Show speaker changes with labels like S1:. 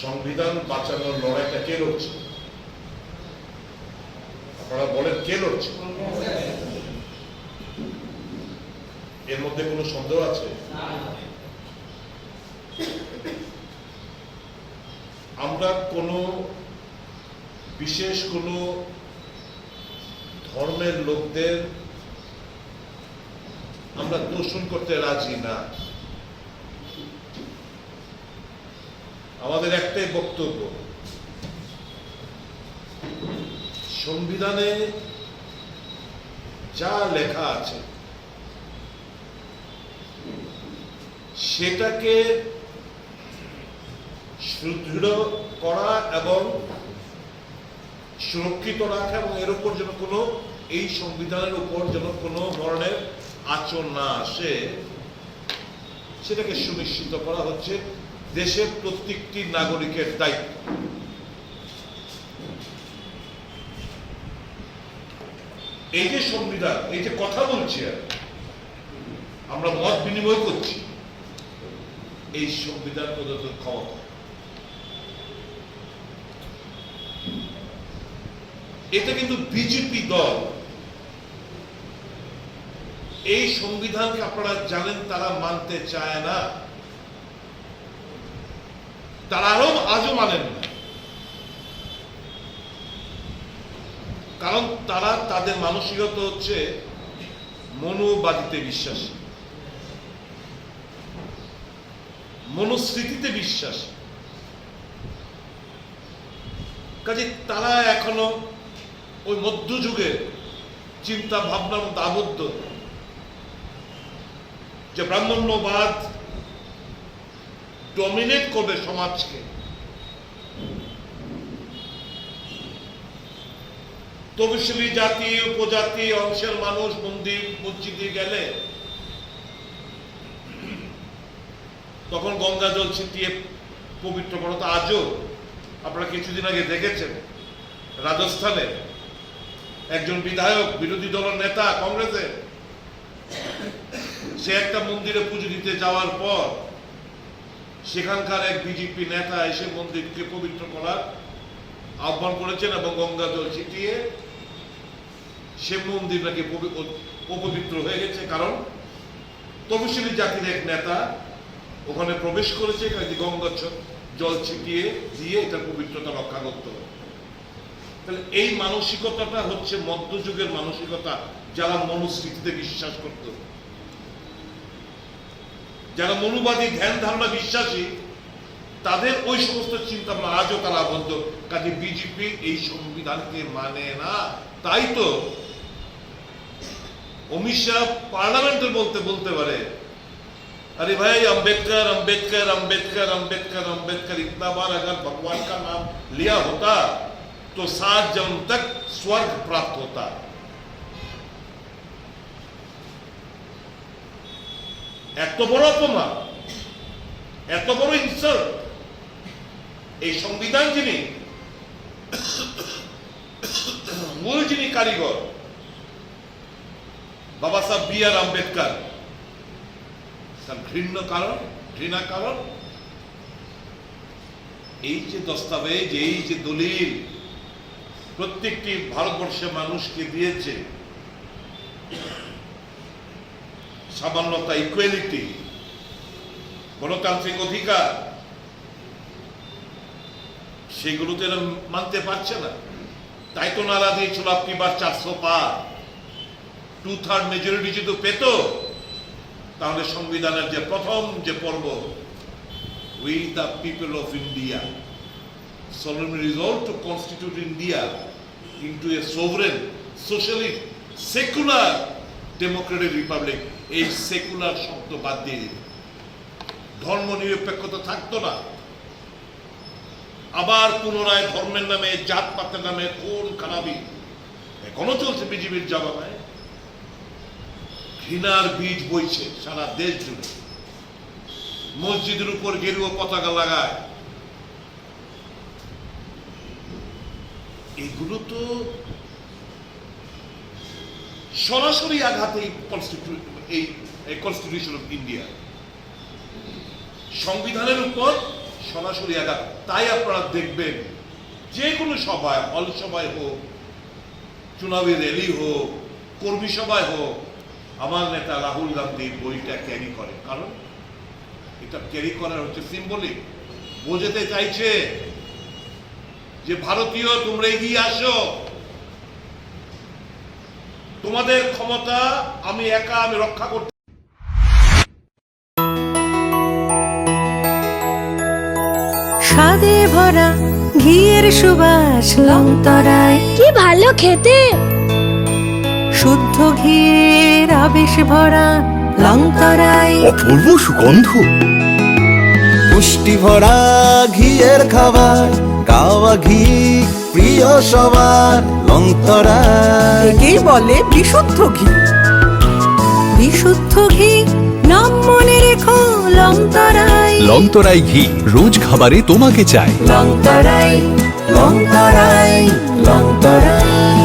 S1: সংবিধান বাঁচানোর লড়াইটা কে লড়ছে? আপনারা বলেন কে লড়ছে? এর মধ্যে কোনো সন্দেহ আছে? আমরা কোনো বিশেষ কোনো ধর্মের লোকদের আমরা দোষণ করতে রাজি না। আমাদের একটাই বক্তব্য, সংবিধানে যা লেখা আছে সেটাকে সুদৃঢ় করা এবং সুরক্ষিত রাখা এবং এর উপর যেন কোনো এই সংবিধানের উপর যেন কোনো ধরনের আচরণ না আসে সেটাকে সুনিশ্চিত করা হচ্ছে দেশের প্রত্যেকটি নাগরিকের দায়িত্ব। এই যে সংবিধান, এই যে কথা বলছি আমরা মত বিনিময় করছি, এই সংবিধান প্রদত্ত ক্ষমতা, এটা কিন্তু বিজেপি দল এই সংবিধানকে আপনারা জানেন তারা মানতে চায় না, তারা আজও মানেন না। কারণ তারা তাদের মানসিকতা হচ্ছে মনোবাদিতে বিশ্বাসী, মনুস্মৃতিতে বিশ্বাসী। কাজে তারা এখনো ওই মধ্যযুগের চিন্তা ভাবনার মধ্যে আবদ্ধ যে ব্রাহ্মণ্যবাদ ডমিনেট করবে সমাজকে। তপশিলি জাতি উপজাতি অংশের মানুষ মন্দির মসজিদে গেলে তখন গঙ্গা জল ছিটিয়ে পবিত্র করা। তো আজও আপনারা কিছুদিন আগে দেখেছেন রাজস্থানে একজন বিধায়ক, বিরোধী দলের নেতা কংগ্রেসের, সে একটা মন্দিরে পুজো দিতে যাওয়ার পর সেখানকার এক বিজেপি নেতা এসে মন্দিরকে পবিত্র করার আহ্বান করেছেন এবং গঙ্গা জল ছিটিয়ে সে মন্দির নাকি অপবিত্র হয়ে গেছে। কারণ তপশিলি জাতির এক নেতা ওখানে প্রবেশ করেছে, গঙ্গা জল ছিটিয়ে দিয়ে এটা পবিত্রতা রক্ষা করতে হবে। তাহলে এই মানসিকতাটা হচ্ছে মধ্যযুগের মানসিকতা, যারা মনুস্মৃতিতে বিশ্বাস করত, যারা মনুবাদী ধ্যান ধারণা বিশ্বাসী, তাদের ওই সমস্ত চিন্তা ভাবনা আজও তারা আবদ্ধ। কাজে বিজেপি এই সংবিধানকে মানে না। তাই তো অমিত শাহ পার্লামেন্টের বলতে পারে, अरे भाई अंबेडकर अंबेडकर अंबेडकर अंबेडकर अंबेडकर इतना बार अगर भगवान का नाम लिया होता तो 7 जन्म तक स्वर्ग प्राप्त होता। এত বড় অপমান, এত বড় ইনসাল্ট এই সংবিধান যিনি মূল যিনি কারিগর বাবা সাহেব বি আর আম্বেদকর, ঘৃণা কারণ এই যে দস্তাবেজ, এই যে দলিল প্রত্যেকটি ভারতবর্ষের মানুষকে দিয়েছে, সামান্যতা, ইকুয়ালিটি, গণতান্ত্রিক অধিকার, সেগুলো তো এরা মানতে পারছে না। তাই তো নারা দিয়েছিল আপনি বার 400 পার, 2/3 মেজরিটি যদি পেত তাহলে সংবিধানের যে প্রথম যে পর্ব, we the people of India solemnly resolve to constitute India into a sovereign, socialist, secular, democratic republic, এই সেকুলার শব্দ বাদ দিয়ে দিত, ধর্ম নিরপেক্ষতা থাকতো না। আবার পুনরায় ধর্মের নামে, জাতপাতের নামে খুন খারাপি এখনো চলছে বিজেপির জবাবে। ঘৃণার বীজ বইছে সারা দেশ জুড়ে, মসজিদের উপর গেরুয়া পতাকা লাগায়। এগুলো তো সরাসরি আঘাত এই কনস্টিটিউশন অফ ইন্ডিয়া, সংবিধানের উপর সরাসরি আঘাত। তাই আপনারা দেখবেন যে কোনো সভায়, হল সভায় হোক, চুনাবী র্যালি হোক, কর্মী সভায় হোক, আমার নেতা রাহুল গান্ধী বইটা ক্যারি করে। কারণ এটা ক্যারি করার হচ্ছে সিম্বলিক, বোঝাতে চাইছে যে ভারতীয় তোমরা এগিয়ে আসো, তোমাদের ক্ষমতা আমি একা আমি রক্ষা করতে।
S2: স্বাদে ভরা ঘিয়ের সুবাস লংতরায়,
S3: কি ভালো খেতে।
S2: শুদ্ধ ঘিয়ের আবেশ ভরা লংতরায়,
S4: অপূর্ব সুগন্ধ, পুষ্টি ভরা ঘিয়ের খাবার, গাওয়া ঘি প্রিয় সবার লংতরায়।
S2: একেই বলে বিশুদ্ধ ঘি। বিশুদ্ধ ঘি নাম মনে রেখো লংতরায়।
S5: লংতরাই ঘি রোজ খাবারে তোমাকে চাই।
S2: লংতরায়, লংতরায়।